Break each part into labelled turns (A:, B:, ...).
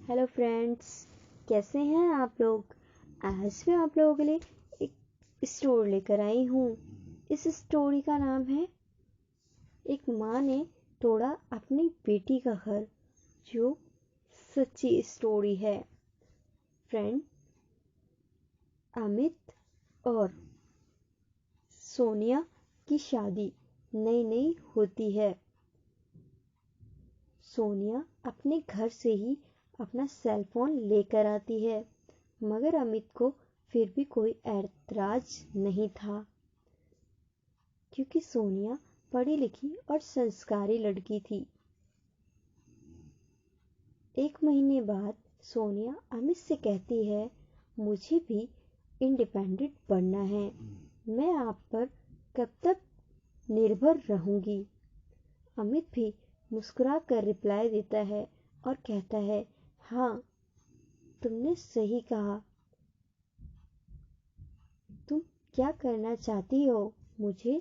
A: Hello friends, कैसे हैं आप लोग। आज मैं आप लोगों के लिए एक स्टोरी लेकर आई हूँ। इस स्टोरी का नाम है एक माँ ने तोड़ा अपनी बेटी का घर, जो सच्ची स्टोरी है। फ्रेंड, अमित और सोनिया की शादी नई नई होती है। सोनिया अपने घर से ही अपना सेल फोन लेकर आती है, मगर अमित को फिर भी कोई ऐतराज नहीं था, क्योंकि सोनिया पढ़ी लिखी और संस्कारी लड़की थी। एक महीने बाद सोनिया अमित से कहती है, मुझे भी इंडिपेंडेंट बनना है। मैं आप पर कब तक निर्भर रहूंगी। अमित भी मुस्कुरा कर रिप्लाई देता है और कहता है, हाँ, तुमने सही कहा। तुम क्या करना चाहती हो, मुझे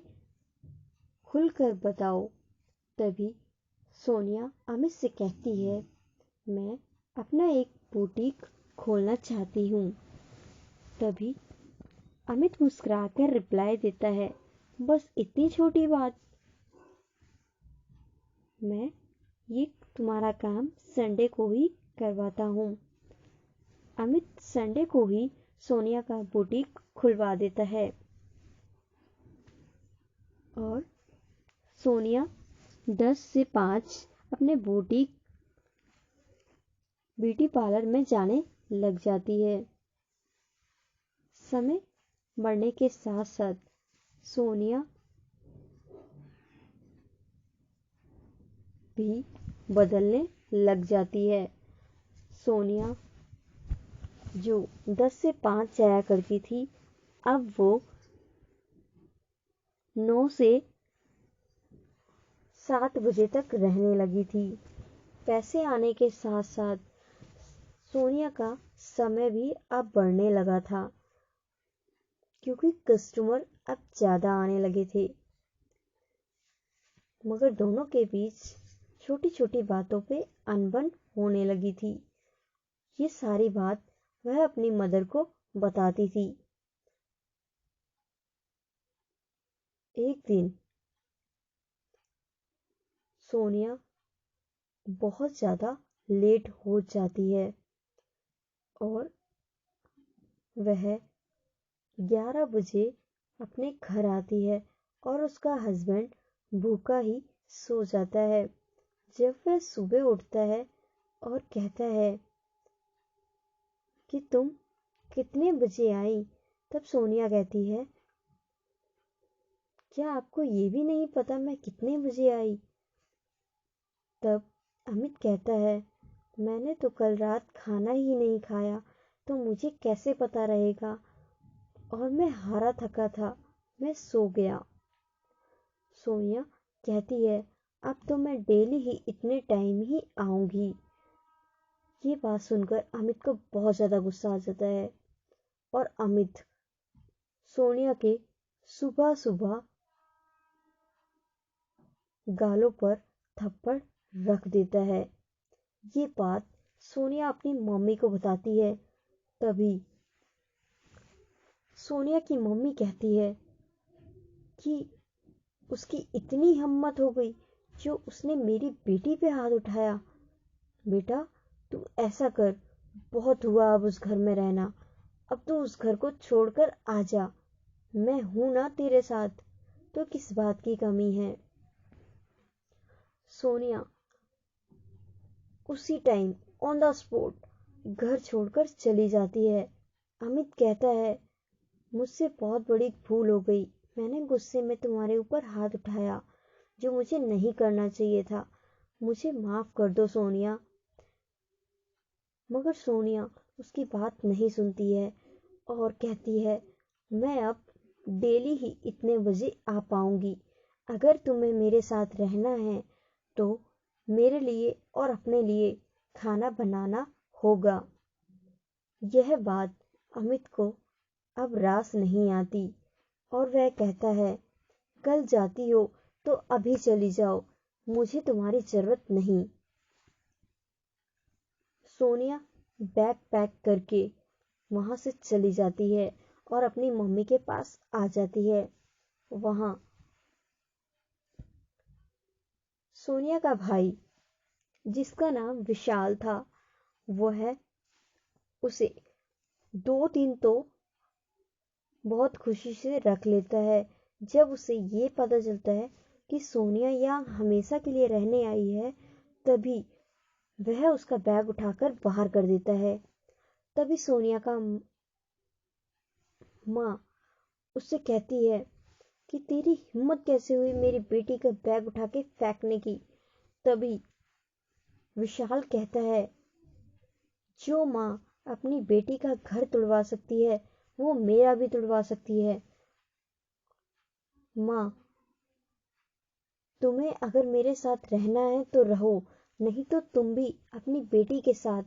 A: खुलकर बताओ। तभी सोनिया अमित से कहती है, मैं अपना एक बुटीक खोलना चाहती हूँ। तभी अमित मुस्कुराकर रिप्लाई देता है, बस इतनी छोटी बात। मैं ये तुम्हारा काम संडे को ही करवाता हूँ। अमित संडे को ही सोनिया का बुटीक खुलवा देता है और सोनिया 10 से 5 अपने बुटीक ब्यूटी पार्लर में जाने लग जाती है। समय बढ़ने के साथ साथ सोनिया भी बदलने लग जाती है। सोनिया जो 10 से 5 जाया करती थी, अब वो 9 से 7 बजे तक रहने लगी थी। पैसे आने के साथ साथ सोनिया का समय भी अब बढ़ने लगा था, क्योंकि कस्टमर अब ज़्यादा आने लगे थे। मगर दोनों के बीच छोटी छोटी बातों पे अनबन होने लगी थी। ये सारी बात वह अपनी मदर को बताती थी। एक दिन सोनिया बहुत ज़्यादा लेट हो जाती है और वह 11 बजे अपने घर आती है और उसका हस्बैंड भूखा ही सो जाता है। जब वह सुबह उठता है और कहता है कि तुम कितने बजे आई, तब सोनिया कहती है, क्या आपको ये भी नहीं पता मैं कितने बजे आई। तब अमित कहता है, मैंने तो कल रात खाना ही नहीं खाया, तो मुझे कैसे पता रहेगा, और मैं हारा थका था, मैं सो गया। सोनिया कहती है, अब तो मैं डेली ही इतने टाइम ही आऊंगी। ये बात सुनकर अमित को बहुत ज्यादा गुस्सा आ जाता है और अमित सोनिया के सुबह सुबह गालों पर थप्पड़ रख देता है। ये बात सोनिया अपनी मम्मी को बताती है। तभी सोनिया की मम्मी कहती है कि उसकी इतनी हिम्मत हो गई जो उसने मेरी बेटी पे हाथ उठाया। बेटा, तू ऐसा कर, बहुत हुआ अब उस घर में रहना, अब तू उस घर को छोड़कर आ जा। मैं हूं ना तेरे साथ, तो किस बात की कमी है। सोनिया उसी टाइम ऑन द स्पॉट घर छोड़कर चली जाती है। अमित कहता है, मुझसे बहुत बड़ी भूल हो गई, मैंने गुस्से में तुम्हारे ऊपर हाथ उठाया, जो मुझे नहीं करना चाहिए था। मुझे माफ कर दो सोनिया। मगर सोनिया उसकी बात नहीं सुनती है और कहती है, मैं अब डेली ही इतने बजे आ पाऊंगी। अगर तुम्हें मेरे साथ रहना है तो मेरे लिए और अपने लिए खाना बनाना होगा। यह बात अमित को अब रास नहीं आती और वह कहता है, कल जाती हो तो अभी चली जाओ, मुझे तुम्हारी जरूरत नहीं। सोनिया बैग पैक करके वहां से चली जाती है और अपनी मम्मी के पास आ जाती है। वहां सोनिया का भाई, जिसका नाम विशाल था, वह उसे 2 दिन तो बहुत खुशी से रख लेता है। जब उसे ये पता चलता है कि सोनिया यहाँ हमेशा के लिए रहने आई है, तभी वह उसका बैग उठाकर बाहर कर देता है। तभी सोनिया का माँ उससे कहती है कि तेरी हिम्मत कैसे हुई मेरी बेटी का बैग उठा के फेंकने की। तभी विशाल कहता है, जो माँ अपनी बेटी का घर तुड़वा सकती है वो मेरा भी तुड़वा सकती है। माँ, तुम्हें अगर मेरे साथ रहना है तो रहो, नहीं तो तुम भी अपनी बेटी के साथ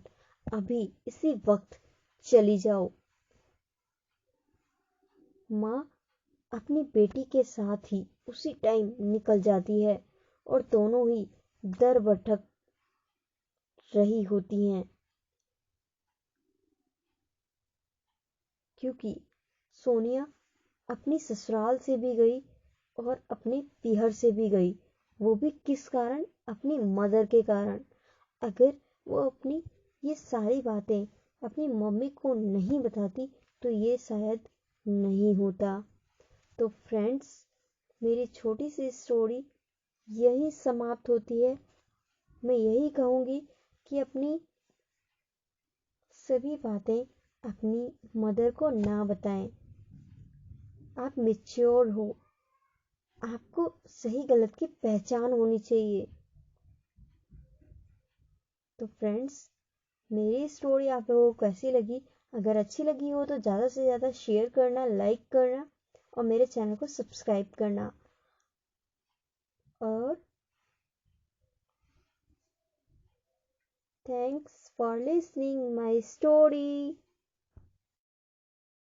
A: अभी इसी वक्त चली जाओ। माँ अपनी बेटी के साथ ही उसी टाइम निकल जाती है और दोनों ही दर भटक रही होती हैं, क्योंकि सोनिया अपनी ससुराल से भी गई और अपने पीहर से भी गई। वो भी किस कारण? अपनी मदर के कारण। अगर वो अपनी ये सारी बातें अपनी मम्मी को नहीं बताती तो ये शायद नहीं होता। तो फ्रेंड्स, मेरी छोटी सी स्टोरी यही समाप्त होती है। मैं यही कहूँगी कि अपनी सभी बातें अपनी मदर को ना बताएं। आप मैच्योर हो, आपको सही गलत की पहचान होनी चाहिए। तो फ्रेंड्स, मेरी स्टोरी आप लोगों को कैसी लगी? अगर अच्छी लगी हो तो ज़्यादा से ज़्यादा शेयर करना, लाइक करना और मेरे चैनल को सब्सक्राइब करना। और thanks for listening my story.